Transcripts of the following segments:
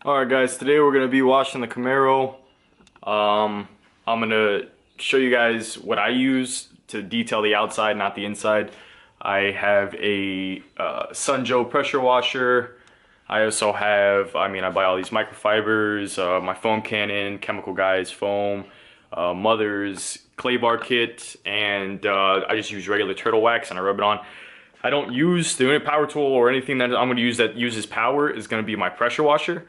Alright guys, today we're going to be washing the Camaro. I'm going to show you guys what I use to detail the outside, not the inside. I have a Sunjoe pressure washer. I also have, I buy all these microfibers, my foam cannon, Chemical Guys foam, Mother's clay bar kit, and I just use regular turtle wax and I rub it on. I don't use the unit power tool or anything that I'm going to use that uses power is going to be my pressure washer.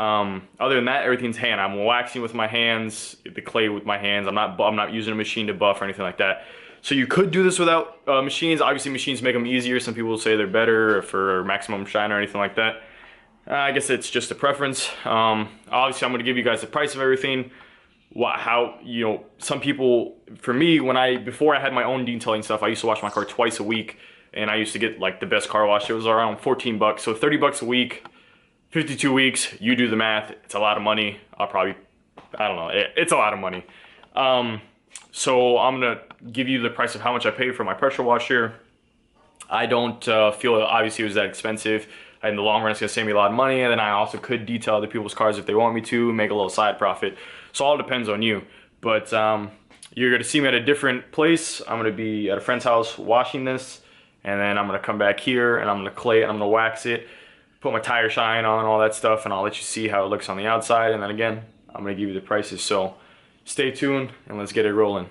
Other than that, everything's hand. I'm waxing with my hands, the clay with my hands. I'm not using a machine to buff or anything like that. So you could do this without machines. Obviously, machines make them easier. Some people say they're better for maximum shine or anything like that. I guess it's just a preference. Obviously, I'm going to give you guys the price of everything. Some people, for me, before I had my own detailing stuff, I used to wash my car twice a week, and I used to get like the best car wash. It was around 14 bucks, so 30 bucks a week. 52 weeks, you do the math, it's a lot of money. I don't know, it's a lot of money. So I'm gonna give you the price of how much I paid for my pressure washer. I don't feel obviously it was that expensive. In the long run, it's gonna save me a lot of money, and then I also could detail other people's cars if they want me to, make a little side profit. So all depends on you. But you're gonna see me at a different place. I'm gonna be at a friend's house washing this, and then I'm gonna come back here and I'm gonna clay it and I'm gonna wax it. Put my tire shine on, all that stuff, and I'll let you see how it looks on the outside. And then again, I'm gonna give you the prices. So stay tuned and let's get it rolling.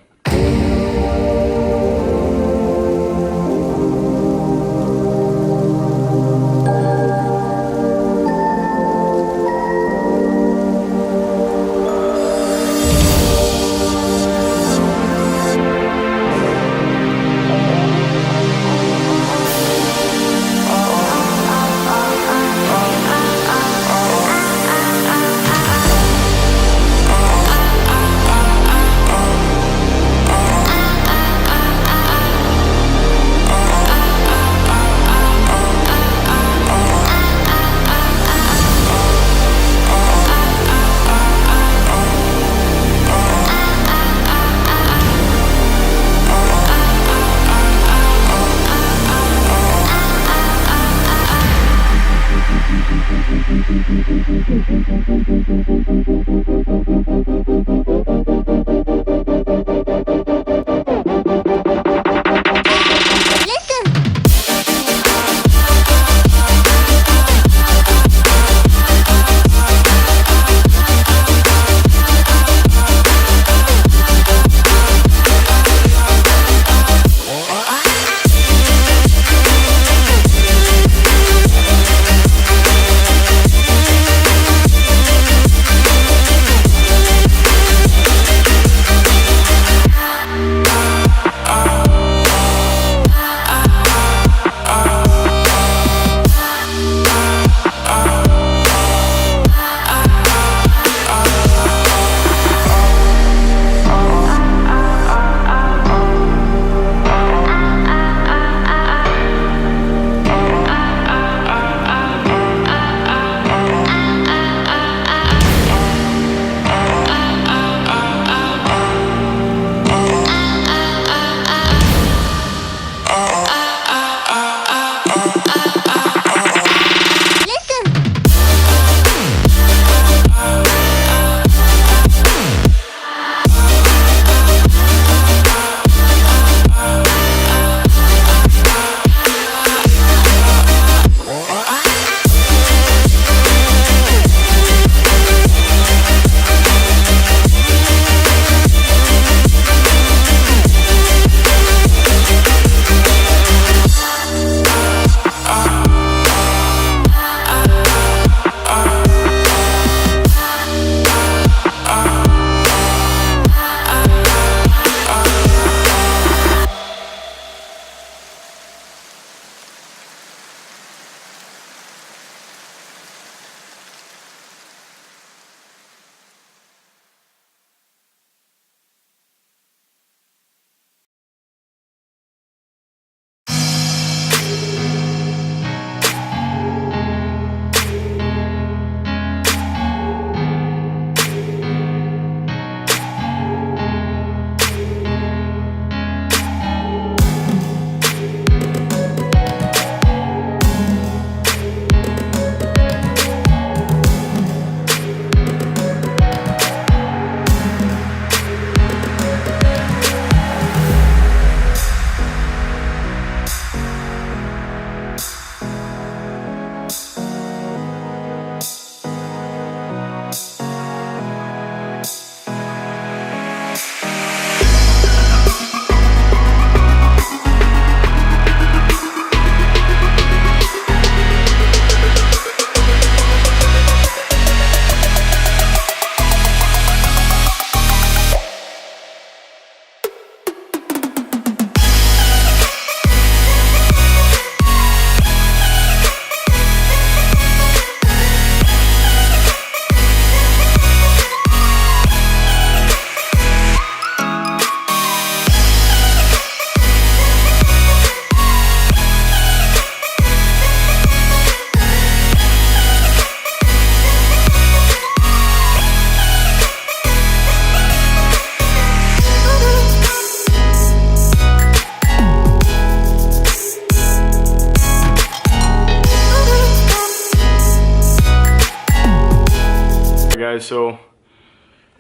guys, so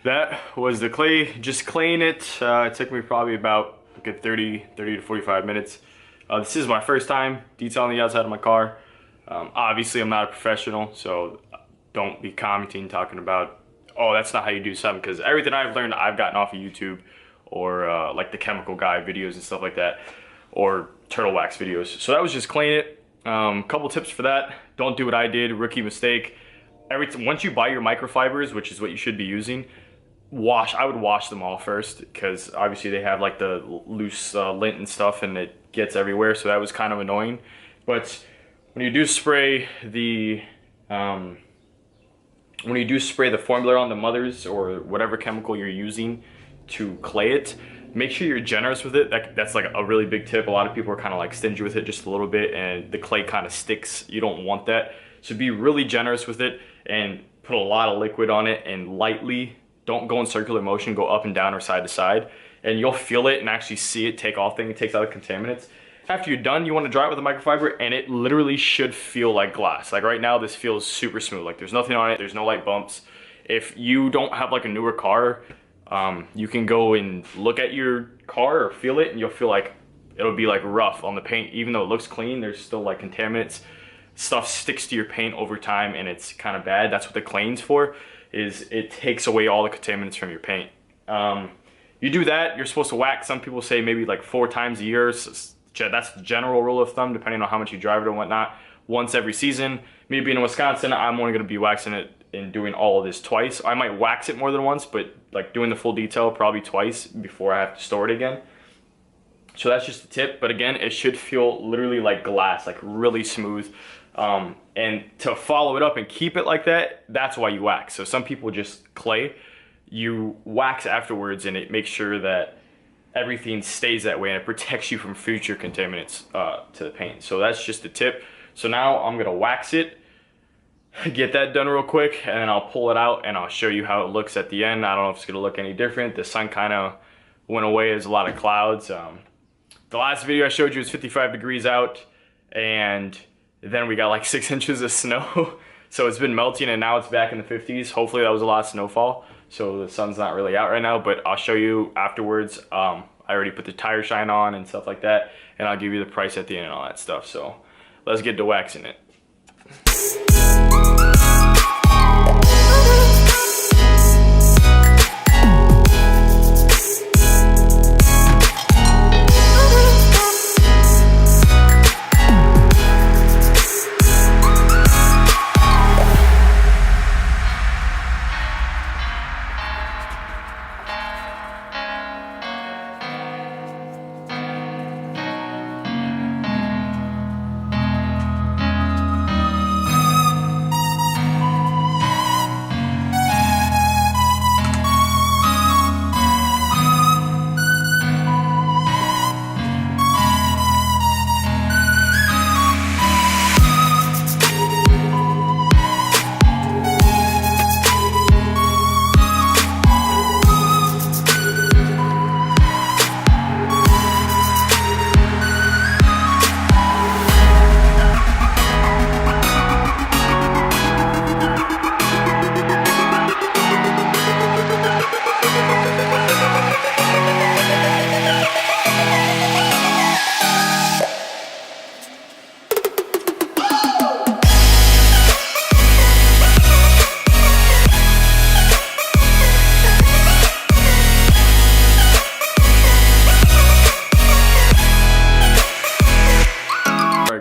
that was the clay. Just claying it. It took me probably about a good 30 to 45 minutes. This is my first time detailing the outside of my car. Obviously, I'm not a professional, so don't be commenting, talking about, oh, that's not how you do something, because everything I've learned, I've gotten off of YouTube, or like the chemical guy videos and stuff like that, or turtle wax videos. So that was just clean it. Couple tips for that. Don't do what I did, rookie mistake. Once you buy your microfibers, which is what you should be using, I would wash them all first, because obviously they have like the loose lint and stuff, and it gets everywhere, so that was kind of annoying. But when you do spray the formula on the mothers, or whatever chemical you're using to clay it, make sure you're generous with it. That's like a really big tip. A lot of people are kind of like stingy with it just a little bit, and the clay kind of sticks. You don't want that. So be really generous with it and put a lot of liquid on it, and lightly. Don't go in circular motion, go up and down or side to side, and you'll feel it and actually see it take off things. It takes out the contaminants. After you're done, you want to dry it with a microfiber, and it literally should feel like glass. Like right now, this feels super smooth. Like there's nothing on it, there's no light bumps. If you don't have like a newer car, you can go and look at your car or feel it, and you'll feel like it'll be like rough on the paint. Even though it looks clean, there's still like contaminants. Stuff sticks to your paint over time, and it's kind of bad. That's what the claying's for, is it takes away all the contaminants from your paint. You do that, you're supposed to wax. Some people say maybe like 4 times a year. That's the general rule of thumb, depending on how much you drive it and whatnot. Once every season. Me being in Wisconsin, I'm only gonna be waxing it and doing all of this twice. I might wax it more than once, but like doing the full detail probably twice before I have to store it again. So that's just a tip, but again, it should feel literally like glass, like really smooth. And to follow it up and keep it like that, that's why you wax. So some people just clay. You wax afterwards, and it makes sure that everything stays that way, and it protects you from future contaminants to the paint. So that's just a tip. So now I'm gonna wax it, get that done real quick, and then I'll pull it out and I'll show you how it looks at the end. I don't know if it's gonna look any different. The sun kind of went away. There's a lot of clouds. The last video I showed you was 55 degrees out, and then we got like 6 inches of snow. So it's been melting, and now it's back in the 50s. Hopefully that was a lot of snowfall. So the sun's not really out right now, but I'll show you afterwards. I already put the tire shine on and stuff like that, and I'll give you the price at the end and all that stuff. So let's get to waxing it.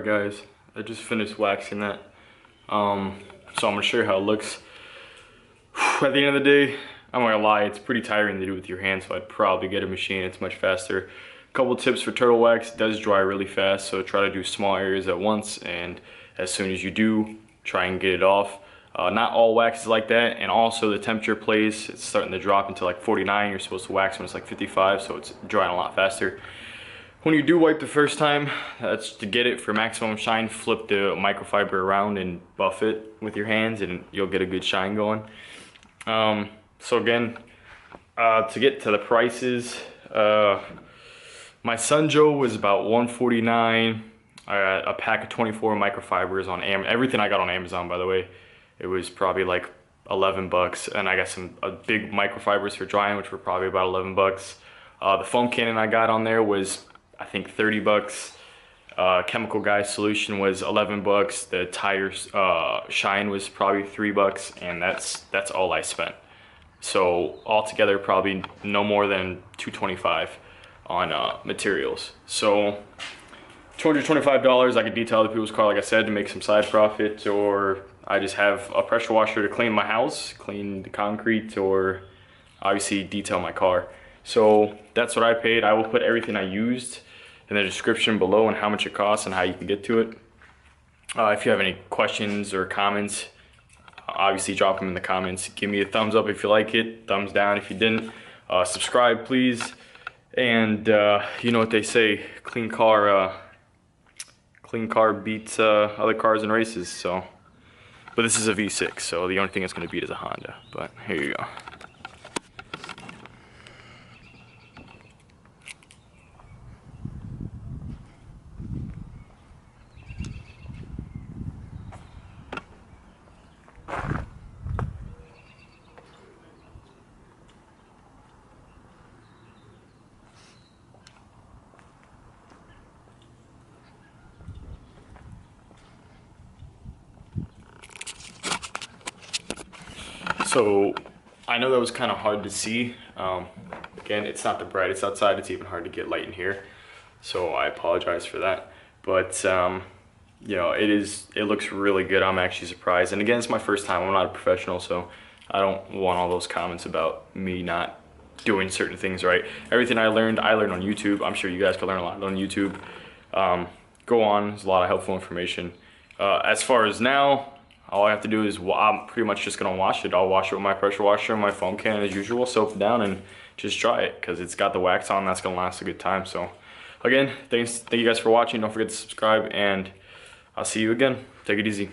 Guys, I just finished waxing that, so I'm gonna show you how it looks. At the end of the day, I'm not gonna lie, it's pretty tiring to do with your hands, so I'd probably get a machine. It's much faster. Couple tips for turtle wax: it does dry really fast, so try to do small areas at once, and as soon as you do, try and get it off. Not all wax is like that, and also the temperature plays. It's starting to drop into like 49. You're supposed to wax when it's like 55, so it's drying a lot faster. When you do wipe the first time, that's to get it for maximum shine. Flip the microfiber around and buff it with your hands, and you'll get a good shine going. So again, to get to the prices, my Sunjoe was about $149. a pack of 24 microfibers on Amazon. Everything I got on Amazon, by the way, it was probably like 11 bucks, and I got some big microfibers for drying, which were probably about 11 bucks. The foam cannon I got on there was, I think, 30 bucks. Chemical Guy solution was 11 bucks. The tire shine was probably 3 bucks, and that's all I spent. So altogether, probably no more than $225 on materials. So $225, I could detail other people's car, like I said, to make some side profit, or I just have a pressure washer to clean my house, clean the concrete, or obviously detail my car. So that's what I paid. I will put everything I used in the description below and how much it costs and how you can get to it. If you have any questions or comments, obviously drop them in the comments. Give me a thumbs up if you like it, thumbs down if you didn't. Subscribe, please. And you know what they say, clean car beats other cars in races. So, but this is a V6, so the only thing it's going to beat is a Honda. But here you go. So I know that was kind of hard to see. Again, it's not the brightest outside. It's even hard to get light in here. So I apologize for that. But you know, it looks really good. I'm actually surprised. And again, it's my first time. I'm not a professional, so I don't want all those comments about me not doing certain things right. Everything I learned on YouTube. I'm sure you guys can learn a lot on YouTube. Go on, there's a lot of helpful information. As far as now, all I have to do is, I'm pretty much just gonna wash it. I'll wash it with my pressure washer and my foam cannon as usual, soap it down, and just dry it, because it's got the wax on. That's gonna last a good time. So again, thank you guys for watching. Don't forget to subscribe, and I'll see you again. Take it easy.